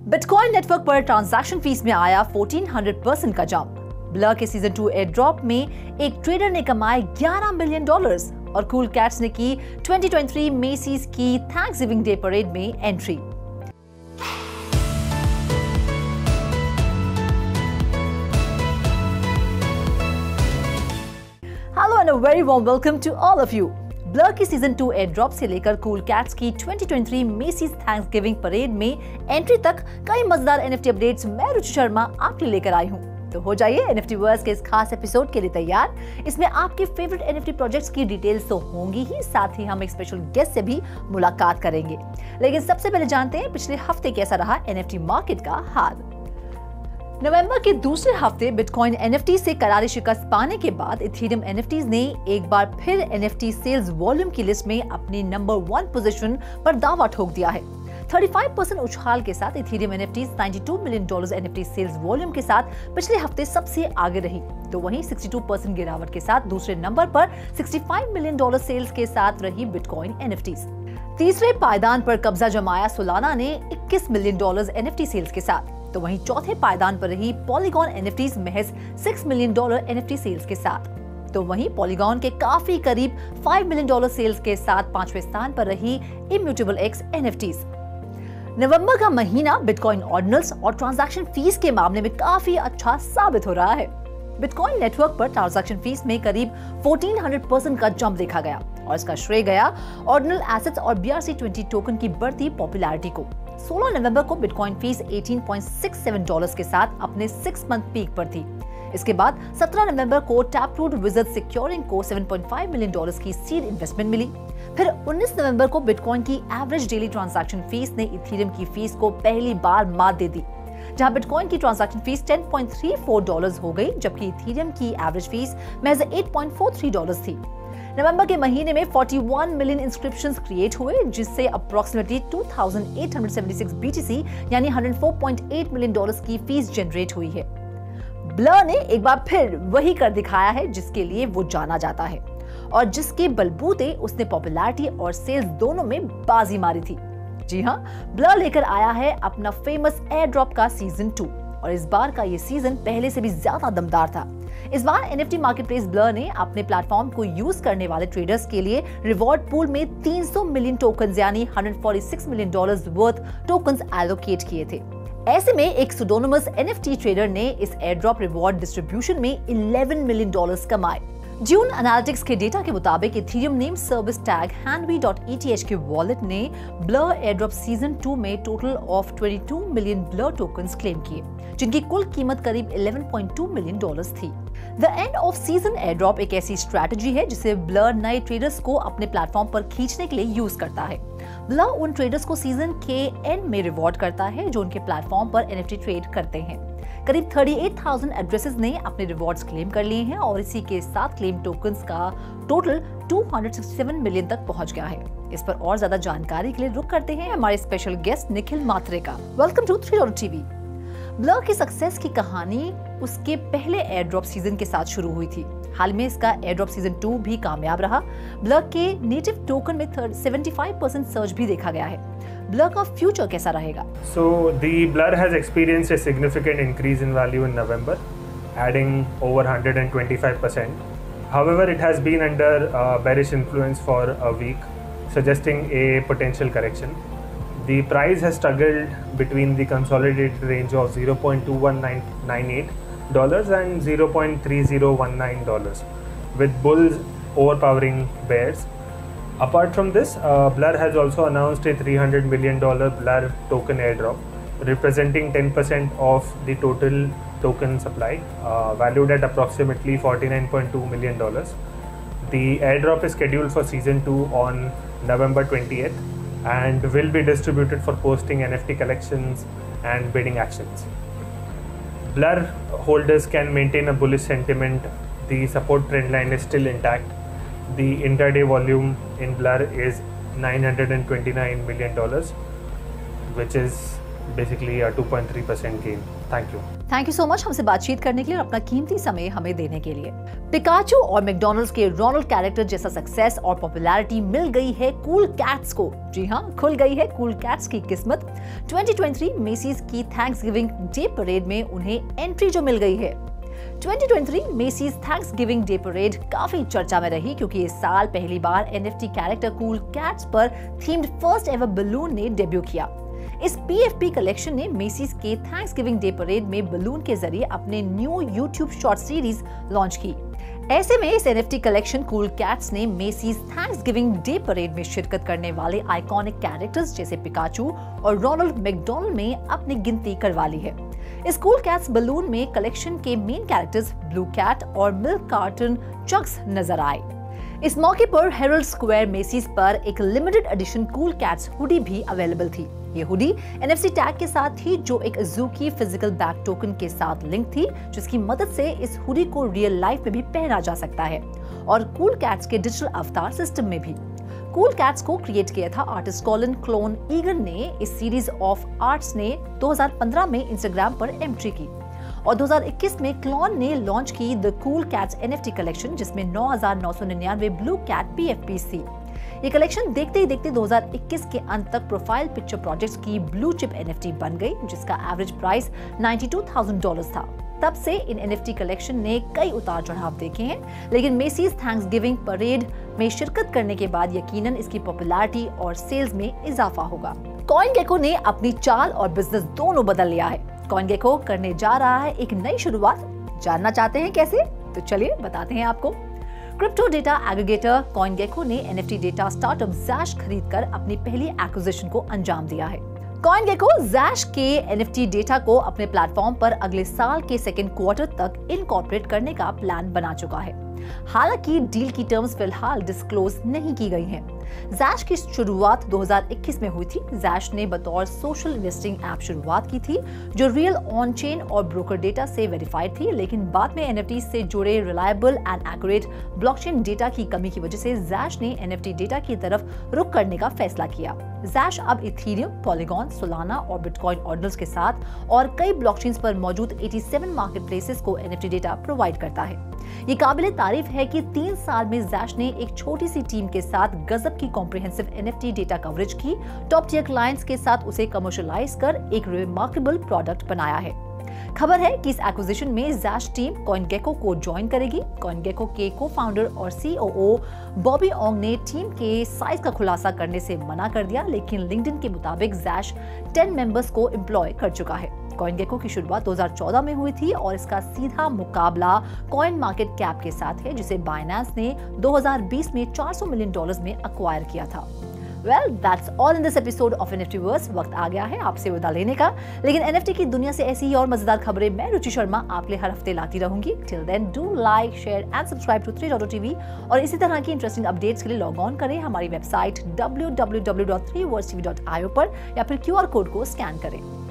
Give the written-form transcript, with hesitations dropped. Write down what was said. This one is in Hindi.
बिटकॉइन नेटवर्क पर ट्रांजैक्शन फीस में आया 1400% का जंप। ब्लर के सीजन 2 एयर ड्रॉप में एक ट्रेडर ने कमाए $11 मिलियन और कूल कैट्स ने की 2023 मेसीज की थैंक्सगिविंग डे परेड में entry. Hello and a very warm welcome to all of you. ब्लर की सीजन 2 एयर ड्रॉप से लेकर कूल कैट्स की 2023 मेसीज थैंक्सगिविंग परेड में एंट्री तक कई मजेदार एनएफटी अपडेट्स मैं रुचि शर्मा आपके लिए लेकर आई हूं। तो हो जाइए एनएफटी वर्स के इस खास एपिसोड के लिए तैयार। इसमें आपके फेवरेट एनएफटी प्रोजेक्ट्स की डिटेल्स तो होंगी ही, साथ ही हम एक स्पेशल गेस्ट से भी मुलाकात करेंगे। लेकिन सबसे पहले जानते हैं पिछले हफ्ते कैसा रहा एनएफटी मार्केट का हाल। नवंबर के दूसरे हफ्ते बिटकॉइन एनएफटी से करारी शिकस्त पाने के बाद इथेरियम एनएफटीज ने एक बार फिर एनएफटी सेल्स वॉल्यूम की लिस्ट में अपनी नंबर 1 पोजीशन पर दावा ठोक दिया है। 35% उछाल के साथ Ethereum NFTs $92 million NFT sales volume के साथ पिछले हफ्ते सबसे आगे रही। तो वहीं 62% गिरावट के साथ दूसरे नंबर पर $65 मिलियन सेल्स के साथ रही बिटकॉइन एनएफटीज। तीसरे पायदान पर कब्जा जमाया सोलाना ने $21 मिलियन एनएफटी सेल्स के साथ। तो वहीं चौथे पायदान पर रही पॉलीगॉन एनएफटीज महज $6 मिलियन एनएफटी सेल्स के साथ। तो वहीं पॉलीगॉन के काफी करीब $5 मिलियन सेल्स के साथ पांचवें स्थान पर रही इम्यूटेबल एक्स एनएफटीज। नवंबर का महीना बिटकॉइन ऑर्डिनल्स और ट्रांजैक्शन फीस के मामले में काफी अच्छा साबित हो रहा है। बिटकॉइन नेटवर्क पर ट्रांजैक्शन फीस में करीब 1400% का जंप देखा गया और इसका श्रेय गया ऑर्डिनल एसेट्स और BRC20 टोकन की बढ़ती पॉपुलैरिटी को। 16 नवंबर को बिटकॉइन फीस $18.67 के साथ अपने 6 मंथ पीक पर थी। इसके बाद 17 नवंबर को टैपरूट विज़र्ड सिक्योरिंग को $7.5 मिलियन की सीड इन्वेस्टमेंट मिली। फिर 19 नवंबर को बिटकॉइन की एवरेज डेली ट्रांजैक्शन फीस ने इथेरियम की फीस को पहली बार मात दे दी, जहां बिटकॉइन की ट्रांजैक्शन फीस $10.34 हो गई, जबकि इथेरियम की एवरेज फीस महज $8.43 थी। नवंबर के महीने में 41 मिलियन इंस्क्रिप्शंस क्रिएट हुए, जिससे अप्रोक्सीमेटली 2876 BTC यानी $104.8 मिलियन की फीस जनरेट हुई है। ब्लर ने एक बार फिर वही कर दिखाया है जिसके लिए वो जाना जाता है और जिसके बलबूते उसने पॉपुलैरिटी और सेल्स दोनों में बाजी मारी थी। जी हाँ, ब्लर लेकर आया है अपना फेमस एयर ड्रॉप का सीजन 2 और इस बार का ये सीजन पहले से भी ज्यादा दमदार था। इस बार एनएफटी मार्केटप्लेस ब्लर ने अपने प्लेटफॉर्म को यूज करने वाले ट्रेडर्स के लिए रिवॉर्ड पूल में 300 मिलियन टोकन यानी $146 मिलियन वर्थ टोकन्स एलोकेट किए थे। ऐसे में एक सुडोनिमस एनएफटी ट्रेडर ने इस एयर ड्रॉप रिवॉर्ड डिस्ट्रीब्यूशन में $11 मिलियन कमाए। जून एनालिटिक्स के डेटा के मुताबिक Ethereum name service tag Handwe.eth के वॉलेट ने ब्लर एयरड्रॉप सीजन 2 में total of 22 million blur tokens claim किए, जिनकी कुल कीमत करीब $11.2 मिलियन थी। The end off season airdrop एक ऐसी स्ट्रैटेजी है जिसे ब्लर नए ट्रेडर्स को अपने प्लेटफॉर्म पर खींचने के लिए यूज करता है। ब्लर उन ट्रेडर्स को सीजन के एंड में रिवॉर्ड करता है जो उनके प्लेटफॉर्म पर एनएफटी ट्रेड करते हैं। करीब 38,000 एड्रेसेस ने अपने रिवॉर्ड्स क्लेम कर लिए हैं और इसी के साथ क्लेम टोकन्स का टोटल 267 मिलियन तक पहुंच गया है। इस पर और ज्यादा जानकारी के लिए रुक करते हैं हमारे स्पेशल गेस्ट निखिल मात्रे का। Welcome to 3 TV. ब्लर की सक्सेस की कहानी उसके पहले एयर ड्रॉप सीजन के साथ शुरू हुई थी। हाल में इसका एयर ड्रॉप सीजन 2 भी कामयाब रहा। ब्लर के नेटिव टोकन में 75% सर्च भी देखा गया है। ब्लर का फ्यूचर कैसा रहेगा? So the Blur has experienced a significant increase in value in November, adding over 125%. However, it has been under bearish influence for a week, suggesting a potential correction. The price has struggled between the consolidated range of $0.2198 and $0.3019, with bulls overpowering bears. Apart from this, Blur has also announced a $300 million Blur token airdrop, representing 10% of the total token supply, valued at approximately $49.2 million. The airdrop is scheduled for season 2 on November 20th and will be distributed for posting NFT collections and bidding actions. Blur holders can maintain a bullish sentiment. The support trend line is still intact. The intraday volume in Blur is $929 million, which is basically a 2.3% gain. Thank you. Thank you so much हमसे बातचीत करने के लिए और अपना कीमती समय हमें देने के लिए। पिकाचू और मैकडॉनल्ड्स के रोनाल्ड कैरेक्टर जैसा सक्सेस और पॉपुलैरिटी मिल गई है कूल कैट्स को। जी हाँ, खुल गई है कूल कैट्स की किस्मत। 2023 मेसीज की थैंक्सगिविंग डे परेड में उन्हें एंट्री जो मिल गई है। 2023 मेसीज थैंक्सगिविंग डे परेड काफी चर्चा में रही क्योंकि इस साल पहली बार NFT कैरेक्टर कूल कैट्स पर थीम्ड फर्स्ट एवर बलून ने डेब्यू किया। इस PFP कलेक्शन ने मेसीज के थैंक्सगिविंग डे परेड में बलून के जरिए अपने new YouTube short series launch की। ऐसे में इस NFT कलेक्शन कूल कैट्स ने मेसीज थैंक्सगिविंग डे परेड में शिरकत करने वाले आइकॉनिक कैरेक्टर्स जैसे पिकाचू और रोनाल्ड मैकडॉनल्ड में अपनी गिनती करवा ली है। इस कूल कैट्स बलून में कलेक्शन के मेन कैरेक्टर्स ब्लू कैट और मिल्क कार्टन चक्स नजर आए। इस मौके पर हेरल्ड स्क्वायर मेसीज पर एक limited edition cool cats hoodie भी अवेलेबल थी। ये हुडी NFC टैग के साथ थी जो एक अज़ूकी फिजिकल बैक टोकन के साथ लिंक थी, जिसकी मदद से इस हुडी को रियल लाइफ में भी पहना जा सकता है और कूल कैट्स के डिजिटल अवतार सिस्टम में भी। कूल कैट्स को क्रिएट किया था आर्टिस्ट कॉलिन क्लोन ईगन ने। इस सीरीज ऑफ आर्ट्स ने 2015 में इंस्टाग्राम पर एंट्री की और 2021 में क्लोन ने लॉन्च की the cool cats NFT collection, जिसमें 9,999 ब्लू कैट PFPs थी। ये कलेक्शन देखते ही देखते 2021 के अंत तक प्रोफाइल पिक्चर प्रोजेक्ट्स की ब्लू चिप NFT बन गई, जिसका एवरेज प्राइस $92,000 था। तब से इन NFT कलेक्शन ने कई उतार चढ़ाव देखे हैं, लेकिन मेसीज थैंक्सगिविंग परेड में शिरकत करने के बाद यकीनन इसकी पॉपुलैरिटी और सेल्स में इजाफा होगा। CoinGecko ने अपनी चाल और बिजनेस दोनों बदल लिया है। CoinGecko करने जा रहा है एक नई शुरुआत। जानना चाहते हैं कैसे? तो चलिए बताते हैं आपको। क्रिप्टो डेटा एग्रीगेटर CoinGecko ने NFT डेटा स्टार्टअप Zash खरीदकर अपनी पहली एक्विजिशन को अंजाम दिया है। CoinGecko Zash के NFT डेटा को अपने प्लेटफॉर्म पर अगले साल के सेकेंड क्वार्टर तक इनकॉर्पोरेट करने का प्लान बना चुका है। हालांकि डील की टर्म्स फिलहाल डिस्क्लोज नहीं की गई हैं। Zash की शुरुआत 2021 में हुई थी। Zash ने बतौर सोशल इन्वेस्टिंग ऐप शुरुआत की थी जो रियल ऑन चेन और ब्रोकर डेटा से वेरीफाइड थी, लेकिन बाद में NFT से जुड़े reliable and accurate blockchain data की कमी की वजह से Zash ने NFT डेटा की तरफ रुख करने का फैसला किया। Zash अब इथेरियम, पॉलीगॉन, सोलाना और बिटकॉइन ऑर्डिनल्स के साथ और कई ब्लॉकचेन्स पर मौजूद 87 मार्केटप्लेसेस को NFT डेटा प्रोवाइड करता है। ये काबिले तारीफ है कि 3 साल में Zash ने एक छोटी सी टीम के साथ गजब की कॉम्प्रिहेंसिव NFT डेटा कवरेज की, टॉप टियर क्लाइंट्स के साथ उसे कमर्शियलाइज कर एक रिमार्केबल प्रोडक्ट बनाया है। खबर है कि इस एक्विजिशन में Zash टीम CoinGecko को ज्वाइन करेगी। CoinGecko के को-फाउंडर और COO बॉबी ओंग ने टीम के साइज का खुलासा करने से मना कर दिया, लेकिन लिंक्डइन के मुताबिक Zash 10 मेंबर्स को एम्प्लॉय कर चुका है। CoinGecko की शुरुआत 2014 में हुई थी और इसका सीधा मुकाबला कॉइन मार्केट कैप के साथ है, जिसे बाइनेंस ने 2020 में $400 मिलियन में अक्वायर किया था। Well, that's all in this episode of NFTverse। वक्त आ गया है आपसे विदा लेने का, लेकिन NFT की दुनिया से ऐसी ही और मजेदार खबरें मैं रुचि शर्मा आपके लिए हर हफ्ते लाती रहूंगी। Till then, do like, share and subscribe to 3.TV और इसी तरह की इंटरेस्टिंग अपडेट्स के लिए लॉग ऑन करें हमारी वेबसाइट www.3versetv.io पर या फिर QR कोड को स्कैन करें।